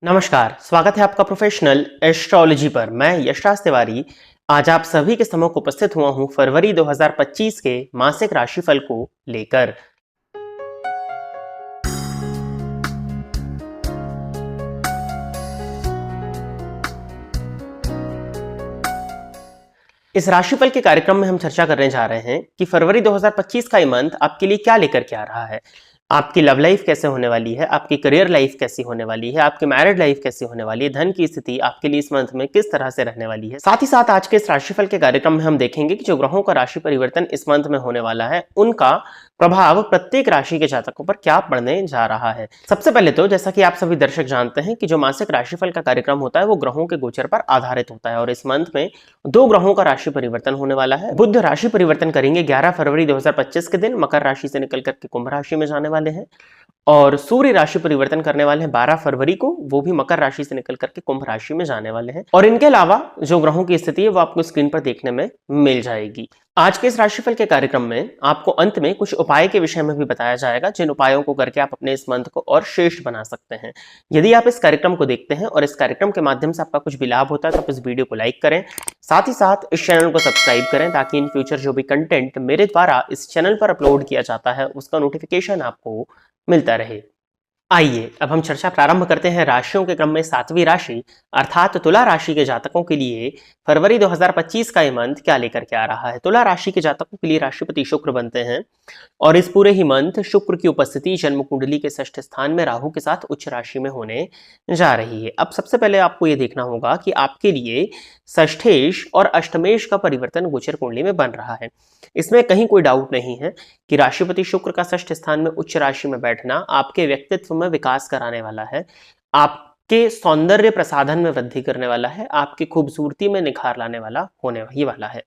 नमस्कार, स्वागत है आपका प्रोफेशनल एस्ट्रोलॉजी पर। मैं यशराज तिवारी आज आप सभी के समक्ष उपस्थित हुआ हूं फरवरी 2025 के मासिक राशिफल को लेकर। इस राशिफल के कार्यक्रम में हम चर्चा करने जा रहे हैं कि फरवरी 2025 का ये मंथ आपके लिए क्या लेकर के आ रहा है। आपकी लव लाइफ कैसे होने वाली है, आपकी करियर लाइफ कैसी होने वाली है, आपकी मैरिड लाइफ कैसी होने वाली है, धन की स्थिति आपके लिए इस मंथ में किस तरह से रहने वाली है। साथ ही साथ आज के इस राशिफल के कार्यक्रम में हम देखेंगे कि जो ग्रहों का राशि परिवर्तन इस मंथ में होने वाला है उनका प्रभाव प्रत्येक राशि के जातकों पर क्या पड़ने जा रहा है। सबसे पहले तो जैसा कि आप सभी दर्शक जानते हैं कि जो मासिक राशिफल का कार्यक्रम होता है वो ग्रहों के गोचर पर आधारित होता है और इस मंथ में दो ग्रहों का राशि परिवर्तन होने वाला है। बुध राशि परिवर्तन करेंगे 11 फरवरी 2025 के दिन, मकर राशि से निकल करके कुंभ राशि में जाने वाले हैं। और सूर्य राशि परिवर्तन करने वाले हैं 12 फरवरी को, वो भी मकर राशि से निकल करके कुंभ राशि में जाने वाले हैं। और इनके अलावा जो ग्रहों की स्थिति है वो आपको स्क्रीन पर देखने में मिल जाएगी। आज के इस राशिफल के कार्यक्रम में आपको अंत में कुछ उपाय के विषय में भी बताया जाएगा, जिन उपायों को करके आप अपने इस मंथ को और श्रेष्ठ बना सकते हैं। यदि आप इस कार्यक्रम को देखते हैं और इस कार्यक्रम के माध्यम से आपका कुछ भी लाभ होता है तो आप इस वीडियो को लाइक करें, साथ ही साथ इस चैनल को सब्सक्राइब करें ताकि इन फ्यूचर जो भी कंटेंट मेरे द्वारा इस चैनल पर अपलोड किया जाता है उसका नोटिफिकेशन आपको मिलता रहे। आइए अब हम चर्चा प्रारंभ करते हैं राशियों के क्रम में 7वीं राशि अर्थात तुला राशि के जातकों के लिए फरवरी 2025 का ये मंथ क्या लेकर के आ रहा है। तुला राशि के जातकों के लिए राशिपति शुक्र बनते हैं और इस पूरे ही मंथ शुक्र की उपस्थिति जन्म कुंडली के षष्ठ स्थान में राहु के साथ उच्च राशि में होने जा रही है। अब सबसे पहले आपको ये देखना होगा कि आपके लिए षष्ठेश और अष्टमेश का परिवर्तन गोचर कुंडली में बन रहा है। इसमें कहीं कोई डाउट नहीं है कि राशिपति शुक्र का षष्ठ स्थान में उच्च राशि में बैठना आपके व्यक्तित्व में विकास कराने वाला है, आपके सौंदर्य प्रसाधन में वृद्धि करने वाला है, आपकी खूबसूरती में निखार लाने वाला होने ही वाला है।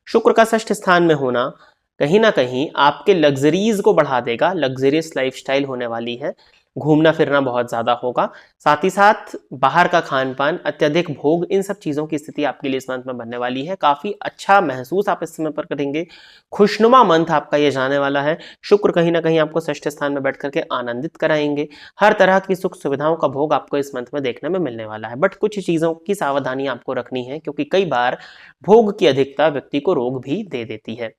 शुक्र का षष्ठ स्थान में होना कहीं ना कहीं आपके लग्जरीज को बढ़ा देगा, लग्जरियस लाइफस्टाइल होने वाली है, घूमना फिरना बहुत ज्यादा होगा, साथ ही साथ बाहर का खान पान, अत्यधिक भोग, इन सब चीजों की स्थिति आपके लिए इस मंथ में बनने वाली है। काफी अच्छा महसूस आप इस समय पर करेंगे, खुशनुमा मंथ आपका ये जाने वाला है। शुक्र कहीं ना कहीं आपको षष्ठ स्थान में बैठ करके आनंदित कराएंगे, हर तरह की सुख सुविधाओं का भोग आपको इस मंथ में देखने में मिलने वाला है। बट कुछ चीजों की सावधानी आपको रखनी है क्योंकि कई बार भोग की अधिकता व्यक्ति को रोग भी दे देती है।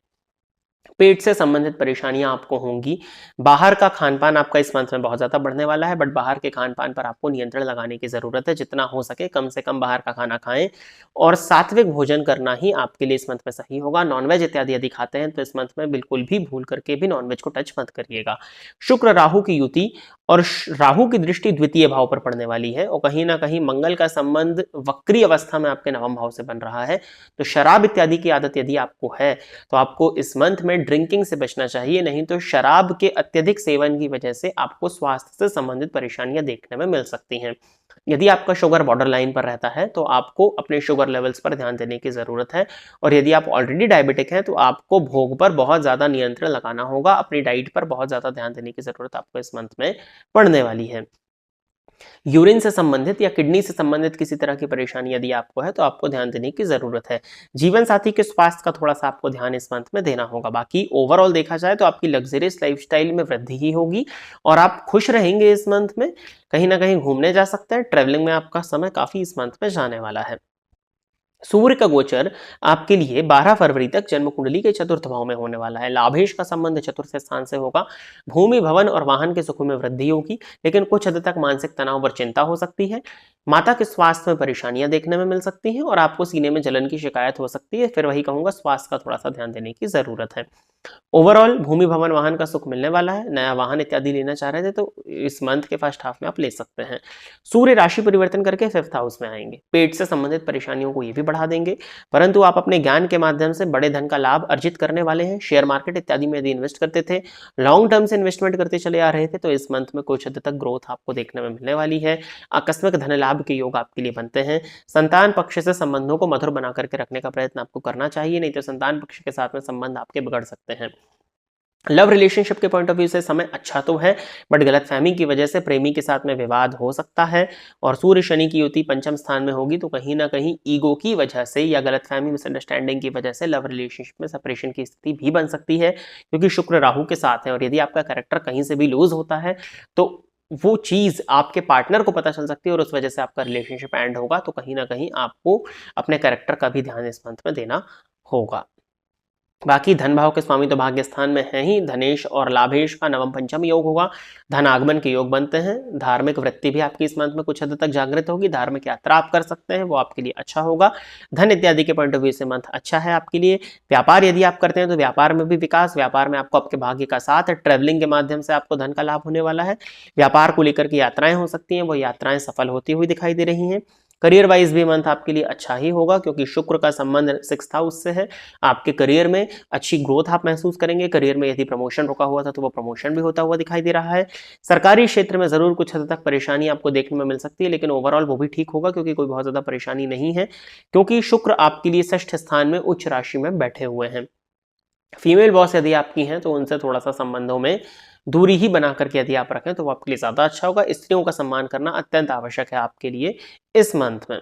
पेट से संबंधित परेशानियां आपको होंगी, बाहर का खान पान आपका इस मंथ में बहुत ज्यादा बढ़ने वाला है, बट बाहर के खान पान पर आपको नियंत्रण लगाने की जरूरत है। जितना हो सके कम से कम बाहर का खाना खाएं और सात्विक भोजन करना ही आपके लिए इस मंथ में सही होगा। नॉनवेज इत्यादि यदि खाते हैं तो इस मंथ में बिल्कुल भी भूल करके भी नॉनवेज को टच मत करिएगा। शुक्र राहु की युति और राहु की दृष्टि द्वितीय भाव पर पड़ने वाली है और कहीं ना कहीं मंगल का संबंध वक्री अवस्था में आपके नवम भाव से बन रहा है। तो शराब इत्यादि की आदत यदि आपको है तो आपको इस मंथ में ड्रिंकिंग से बचना चाहिए, नहीं तो शराब के अत्यधिक सेवन की वजह से आपको स्वास्थ्य से संबंधित परेशानियां देखने में मिल सकती हैं। यदि आपका शुगर बॉर्डर लाइन पर रहता है तो आपको अपने शुगर लेवल्स पर ध्यान देने की जरूरत है और यदि आप ऑलरेडी डायबिटिक हैं तो आपको भोग पर बहुत ज्यादा नियंत्रण लगाना होगा, अपनी डाइट पर बहुत ज्यादा ध्यान देने की जरूरत आपको इस मंथ में पड़ने वाली है। यूरिन से संबंधित या किडनी से संबंधित किसी तरह की परेशानी यदि आपको है तो आपको ध्यान देने की जरूरत है। जीवन साथी के स्वास्थ्य का थोड़ा सा आपको ध्यान इस मंथ में देना होगा। बाकी ओवरऑल देखा जाए तो आपकी लग्जरियस लाइफस्टाइल में वृद्धि ही होगी और आप खुश रहेंगे इस मंथ में। कहीं ना कहीं घूमने जा सकते हैं, ट्रेवलिंग में आपका समय काफी इस मंथ में जाने वाला है। सूर्य का गोचर आपके लिए 12 फरवरी तक जन्म कुंडली के चतुर्थ भाव में होने वाला है। लाभेश का संबंध चतुर्थ स्थान से होगा, भूमि भवन और वाहन के सुखों में वृद्धि होगी, लेकिन कुछ हद तक मानसिक तनाव और चिंता हो सकती है। माता के स्वास्थ्य में परेशानियां देखने में मिल सकती हैं और आपको सीने में जलन की शिकायत हो सकती है। फिर वही कहूंगा, स्वास्थ्य का थोड़ा सा ध्यान देने की जरूरत है। ओवरऑल भूमि भवन वाहन का सुख मिलने वाला है। नया वाहन इत्यादि लेना चाह रहे थे तो इस मंथ के फर्स्ट हाफ में आप ले सकते हैं। सूर्य राशि परिवर्तन करके 5th हाउस में आएंगे, पेट से संबंधित परेशानियों को ये भी बढ़ा देंगे, परंतु आप अपने ज्ञान के माध्यम से बड़े धन का लाभ अर्जित करने वाले हैं। शेयर मार्केट इत्यादि में यदि इन्वेस्ट करते थे, लॉन्ग टर्म से इन्वेस्टमेंट करते चले आ रहे थे तो इस मंथ में कुछ हद तक ग्रोथ आपको देखने में मिलने वाली है। आकस्मिक धन लाभ के योग आपके लिए बनते हैं। संतान पक्ष से संबंधों को मधुर बना करके रखने का प्रयत्न आपको करना चाहिए, नहीं तो संतान पक्ष के साथ में संबंध आपके बिगड़ सकते हैं। लव रिलेशनशिप के पॉइंट ऑफ व्यू से समय अच्छा तो है, बट गलतफहमी की वजह से प्रेमी के साथ में विवाद हो सकता है। और सूर्य शनि की युति पंचम स्थान में होगी तो कहीं ना कहीं ईगो की वजह से या गलतफहमी मिसअंडरस्टैंडिंग की वजह से लव रिलेशनशिप में सेपरेशन की स्थिति भी बन सकती है, क्योंकि शुक्र राहु के साथ है। और यदि आपका कैरेक्टर कहीं से भी लूज होता है तो वो चीज आपके पार्टनर को पता चल सकती है और उस वजह से आपका रिलेशनशिप एंड होगा। तो कहीं ना कहीं आपको अपने कैरेक्टर का भी ध्यान इस मंथ में देना होगा। बाकी धन भाव के स्वामी तो भाग्य स्थान में है ही, धनेश और लाभेश का नवम पंचम योग होगा, धन आगमन के योग बनते हैं। धार्मिक वृत्ति भी आपकी इस मंथ में कुछ हद तक जागृत होगी, धार्मिक यात्रा आप कर सकते हैं, वो आपके लिए अच्छा होगा। धन इत्यादि के पॉइंट ऑफ व्यू से मंथ अच्छा है आपके लिए। व्यापार यदि आप करते हैं तो व्यापार में भी विकास, व्यापार में आपको आपके भाग्य का साथ है, ट्रेवलिंग के माध्यम से आपको धन का लाभ होने वाला है। व्यापार को लेकर के यात्राएं हो सकती हैं, वो यात्राएं सफल होती हुई दिखाई दे रही हैं। करियर वाइज भी मंथ आपके लिए अच्छा ही होगा, क्योंकि शुक्र का संबंध 6th हाउस से है। आपके करियर में अच्छी ग्रोथ आप महसूस करेंगे। करियर में यदि प्रमोशन रुका हुआ था तो वो प्रमोशन भी होता हुआ दिखाई दे रहा है। सरकारी क्षेत्र में जरूर कुछ हद तक परेशानी आपको देखने में मिल सकती है, लेकिन ओवरऑल वो भी ठीक होगा, क्योंकि कोई बहुत ज्यादा परेशानी नहीं है, क्योंकि शुक्र आपके लिए 6th स्थान में उच्च राशि में बैठे हुए हैं। फीमेल बॉस यदि आपकी हैं तो उनसे थोड़ा सा संबंधों में दूरी ही बना करके यदि आप रखें तो वो आपके लिए ज्यादा अच्छा होगा। स्त्रियों का सम्मान करना अत्यंत आवश्यक है आपके लिए इस मंथ में।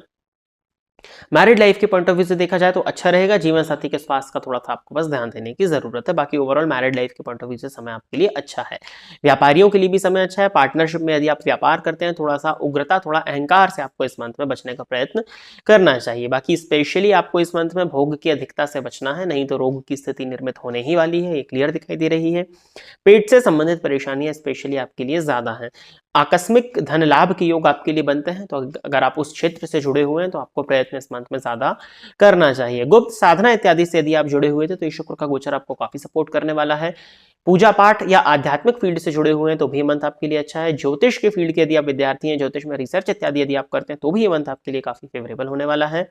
मैरिड लाइफ के पॉइंट ऑफ व्यू से देखा जाए तो अच्छा रहेगा। जीवन साथी के स्वास्थ्य का थोड़ा सा आपको बस ध्यान देने की जरूरत है। बाकी ओवरऑल मैरिड लाइफ के पॉइंट ऑफ व्यू से समय आपके लिए अच्छा है। व्यापारियों के लिए भी समय अच्छा है। पार्टनरशिप में यदि आप व्यापार करते हैं, थोड़ा सा उग्रता, थोड़ा अहंकार से आपको इस मंथ में बचने का प्रयत्न करना चाहिए। बाकी स्पेशली आपको इस मंथ में भोग की अधिकता से बचना है, नहीं तो रोग की स्थिति निर्मित होने ही वाली है, ये क्लियर दिखाई दे रही है। पेट से संबंधित परेशानियां स्पेशली आपके लिए ज्यादा हैं। आकस्मिक धन लाभ के योग आपके लिए बनते हैं, तो अगर आप उस क्षेत्र से जुड़े हुए हैं तो आपको प्रयत्न इस मंथ में ज्यादा करना चाहिए। गुप्त साधना इत्यादि से यदि आप जुड़े हुए थे तो ये शुक्र का गोचर आपको काफी सपोर्ट करने वाला है। पूजा पाठ या आध्यात्मिक फील्ड से जुड़े हुए हैं तो भी मंथ आपके लिए अच्छा है। ज्योतिष के फील्ड के यदि आप विद्यार्थी हैं, ज्योतिष में रिसर्च इत्यादि यदि आप करते हैं तो भी ये मंथ आपके लिए काफी फेवरेबल होने वाला है।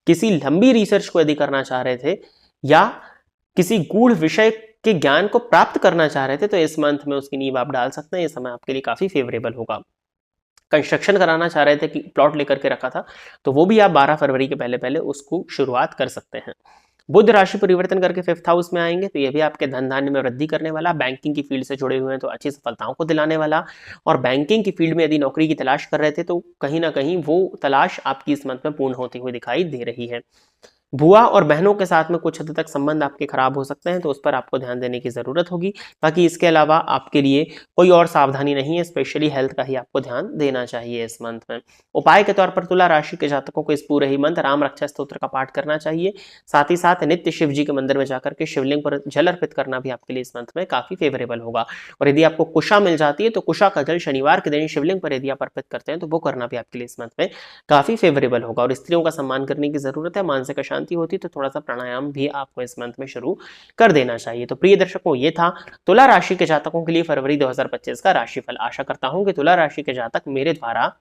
किसी लंबी रिसर्च को यदि करना चाह रहे थे या किसी गूढ़ विषय के ज्ञान को प्राप्त करना चाह रहे थे तो इस मंथ में उसकी नींव आप डाल सकते हैं। ये समय आपके लिए काफी फेवरेबल होगा। कंस्ट्रक्शन कराना चाह रहे थे कि प्लॉट लेकर के रखा था तो वो भी आप 12 फरवरी के पहले पहले उसको शुरुआत कर सकते हैं। बुध राशि परिवर्तन करके 5th हाउस में आएंगे तो ये भी आपके धन धान्य में वृद्धि करने वाला। बैंकिंग की फील्ड से जुड़े हुए हैं तो अच्छी सफलताओं को दिलाने वाला। और बैंकिंग की फील्ड में यदि नौकरी की तलाश कर रहे थे तो कहीं ना कहीं वो तलाश आपकी इस मंथ में पूर्ण होती हुई दिखाई दे रही है। बुआ और बहनों के साथ में कुछ हद तक संबंध आपके खराब हो सकते हैं, तो उस पर आपको ध्यान देने की जरूरत होगी। बाकी इसके अलावा आपके लिए कोई और सावधानी नहीं है, स्पेशली हेल्थ का ही आपको ध्यान देना चाहिए इस मंथ में। उपाय के तौर पर तुला राशि के जातकों को इस पूरे ही मंथ राम रक्षा स्तोत्र का पाठ करना चाहिए। साथ ही साथ नित्य शिव जी के मंदिर में जाकर के शिवलिंग पर जल अर्पित करना भी आपके लिए इस मंथ में काफी फेवरेबल होगा। और यदि आपको कुशा मिल जाती है तो कुशा का जल शनिवार के दिन शिवलिंग पर यदि आप अर्पित करते हैं तो वो करना भी आपके लिए इस मंथ में काफी फेवरेबल होगा। और स्त्रियों का सम्मान करने की जरूरत है। मानसिक अशांति होती तो थोड़ा सा प्राणायाम भी आपको इस मंथ में शुरू कर देना चाहिए। तो प्रिय दर्शकों, ये था तुला राशि के जातकों के लिए फरवरी 2025 का राशिफल। आशा करता हूं कि तुला राशि के जातक मेरे द्वारा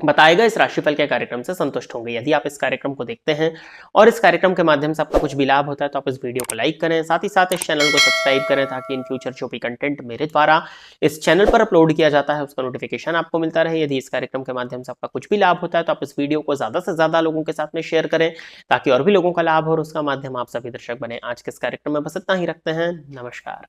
बताएगा इस राशिफल के कार्यक्रम से संतुष्ट होंगे। यदि आप इस कार्यक्रम को देखते हैं और इस कार्यक्रम के माध्यम से आपका कुछ भी लाभ होता है तो आप इस वीडियो को लाइक करें, साथ ही साथ इस चैनल को सब्सक्राइब करें, ताकि इन फ्यूचर जो भी कंटेंट मेरे द्वारा इस चैनल पर अपलोड किया जाता है उसका नोटिफिकेशन आपको मिलता रहे। यदि इस कार्यक्रम के माध्यम से आपका कुछ भी लाभ होता है तो आप इस वीडियो को ज्यादा से ज्यादा लोगों के साथ में शेयर करें, ताकि और भी लोगों का लाभ हो और उसका माध्यम आप सभी दर्शक बने। आज के इस कार्यक्रम में बस इतना ही रखते हैं। नमस्कार।